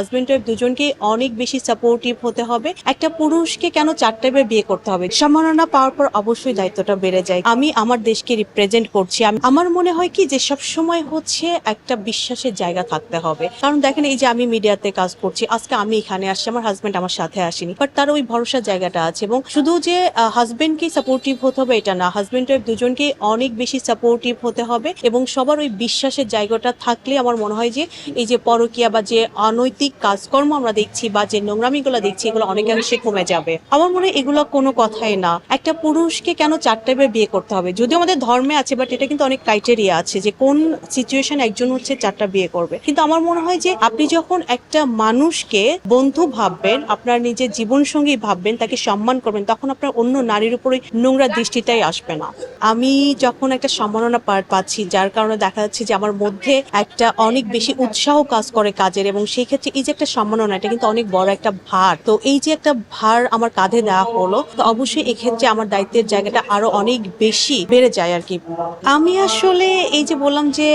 Husband wife দুজনকে অনেক বেশি সাপোর্টিভ হতে হবে। একটা পুরুষকে কেন 4টা বিয়ে করতে হবে? সম্মাননা পাওয়ার পর অবশ্যই দায়িত্বটা বেড়ে যায়। আমি আমার দেশকে রিপ্রেজেন্ট করছি। আমার মনে হয় কি যে সব সময় হচ্ছে একটা বিশ্বাসের জায়গা থাকতে হবে। কারণ দেখেন এই যে আমি মিডিয়াতে কাজ করছি, আজকে আমি এখানে আসছি, আমার হাজবেন্ড আমার সাথে আসেনি, বাট তার ওই ভরসার জায়গাটা আছে। এবং শুধু যে হাজবেন্ডকেই সাপোর্টিভ হতে হবে এটা না, হাজবেন্ড ওয়াইফ দুজনকে অনেক বেশি সাপোর্টিভ হতে হবে এবং সবার ওই বিশ্বাসের জায়গাটা থাকলে আমার মনে হয় যে এই যে পরকীয়া বা যে অনৈতিক কাজকর্ম আমরা দেখছি বা যে নোংরামিগুলো দেখছি এগুলো অনেকাংশে কমে যাবে। আমার মনে হয় এগুলো কোনো কথাই না। একটা পুরুষকে কেন 4টা বিয়ে করতে হবে? যদিও আমাদের ধর্মে আছে, বাট এটা কিন্তু অনেক ক্রাইটেরিয়া আছে যে কোন সিচুয়েশন একজন হচ্ছে 4টা বিয়ে করবে। কিন্তু আমার মনে হয় যে আপনি যখন একটা মানুষকে বন্ধু ভাববেন, আপনার নিজের জীবন সঙ্গী ভাববেন, তাকে সম্মান করবেন, তখন আপনার অন্য নারীর উপরে নোংরা দৃষ্টিটাই আসবে না। আমি যখন একটা সম্মাননা পাচ্ছি, যার কারণে দেখা যাচ্ছে যে আমার মধ্যে একটা অনেক বেশি উৎসাহ কাজ করে কাজের, এবং সেই ক্ষেত্রে এই যে একটা সম্মাননা, এটা কিন্তু অনেক বড় একটা ভার। তো এই যে একটা ভার আমার কাঁধে দেওয়া হলো, তো অবশ্যই এক্ষেত্রে আমার দায়িত্বের জায়গাটা আরো অনেক বেশি বেড়ে যায় আর কি। আমি আসলে এই যে বললাম যে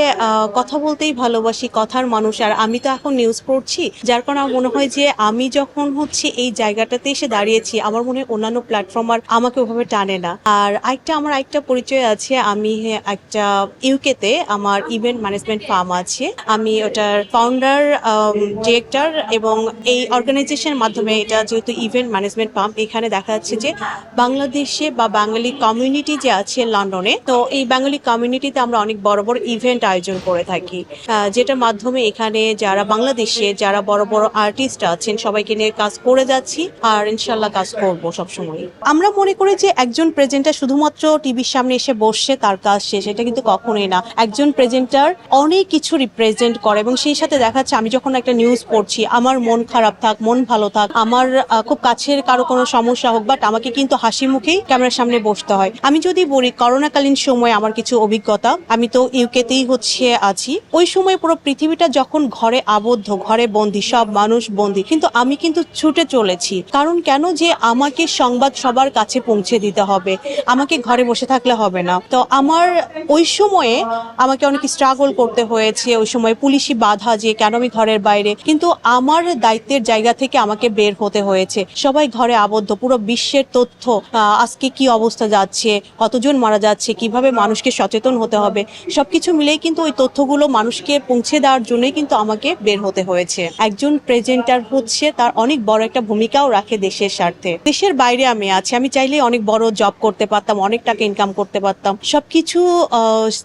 কথা বলতেই ভালোবাসি, কথার মানুষ, আর আমি তো এখন নিউজ পড়ছি, যার কারণে আমার মনে হয় যে আমি যখন হচ্ছে এই জায়গাটাতে এসে দাঁড়িয়েছি, আমার মনে হয় অন্যান্য প্ল্যাটফর্ম আর আমাকে ওভাবে টানে না। আর আমার একটা পরিচয় আছে, আমি একটা ইউকেতে আমার ইভেন্ট ম্যানেজমেন্ট ফার্ম আছে, আমি ওটার ফাউন্ডার, ডিরেক্টর, এবং এই অর্গানাইজেশনের মাধ্যমে, এটা যেহেতু ইভেন্ট ম্যানেজমেন্ট ফার্ম, এখানে দেখা যাচ্ছে যে বাংলাদেশে বা বাঙালি কমিউনিটি যে আছে লন্ডনে, তো এই বাঙালি কমিউনিটিতে আমরা অনেক বড় বড় ইভেন্ট আয়োজন করে থাকি, যেটার মাধ্যমে এখানে যারা বাংলাদেশে যারা বড় বড় আর্টিস্ট আছেন সবাইকে নিয়ে কাজ করে যাচ্ছি, আর ইনশাল্লাহ কাজ করব সবসময়। আমরা মনে করি যে একজন প্রেজেন্টার শুধুমাত্র টিভির সামনে এসে বসছে তার কাজ শেষ, এটা কিন্তু কখনোই না। একজন প্রেজেন্টার অনেক কিছু রিপ্রেজেন্ট করে, এবং সেই সাথে দেখা যাচ্ছে আমি যখন একটা নিউজ পড়ছি, আমার মন খারাপ থাক, মন ভালো থাক, আমার খুব কাছের কারো কোনো সমস্যা হোক, বাট আমাকে কিন্তু হাসি মুখেই ক্যামেরার সামনে বসতে হয়। আমি যদি বলি করোনাকালীন সময় আমার কিছু অভিজ্ঞতা, আমি তো ইউকেতেই হচ্ছে আছি, ওই সময় পুরো পৃথিবীটা যখন ঘরে আবদ্ধ, ঘরে বন্দি, সব মানুষ বন্দি, কিন্তু আমি কিন্তু ছুটে চলেছি। কারণ কেন? যে আমাকে সংবাদ সবার কাছে পৌঁছে দিতে হবে, আমাকে ঘরে বসে থাকলে হবে না। তো আমার ওই সময়ে আমাকে অনেক স্ট্রাগল করতে হয়েছে, ওই সময় পুলিশি বাধা যে কেন আমি ঘরের বাইরে, কিন্তু আমার দায়িত্বের জায়গা থেকে আমাকে বের হতে হয়েছে। সবাই ঘরে আবদ্ধ, পুরো বিশ্বের তথ্য, আজকে কি অবস্থা যাচ্ছে, কতজন মারা যাচ্ছে, কিভাবে মানুষকে সচেতন হতে হবে, সবকিছু মিলেই কিন্তু ওই তথ্যগুলো মানুষকে পৌঁছে দেওয়ার জন্যই কিন্তু আমাকে বের হতে হয়েছে। একজন প্রেজেন্টার হচ্ছে তার অনেক বড় একটা ভূমিকাও রাখে দেশের স্বার্থে। দেশের বাইরে আমি আছি, আমি চাইলে অনেক বড় জব করতে পারতাম, অনেক টাকা ইনকাম করতে পারতাম, সবকিছু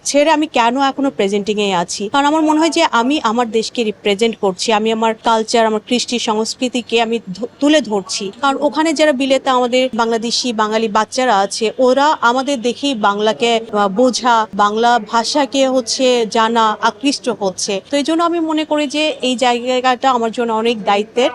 ছেড়ে আমি কেন এখনো প্রেজেন্টিং এ আছি? কারণ আমার মনে হয় যে আমি আমার দেশকে রিপ্রেজেন্ট করছি, আমি আমার কালচার, আমার কৃষ্টি সংস্কৃতিকে আমি তুলে ধরছি। কারণ ওখানে যারা বিলেতে আমাদের বাংলাদেশি বাঙালি বাচ্চারা আছে, ওরা আমাদের দেখেই বাংলাকে বোঝা, বাংলা ভাষাকে হচ্ছে জানা, আকৃষ্ট হচ্ছে। তো এই জন্য আমি মনে করি যে এই জায়গাটা আমার জন্য অনেক দায়িত্বের।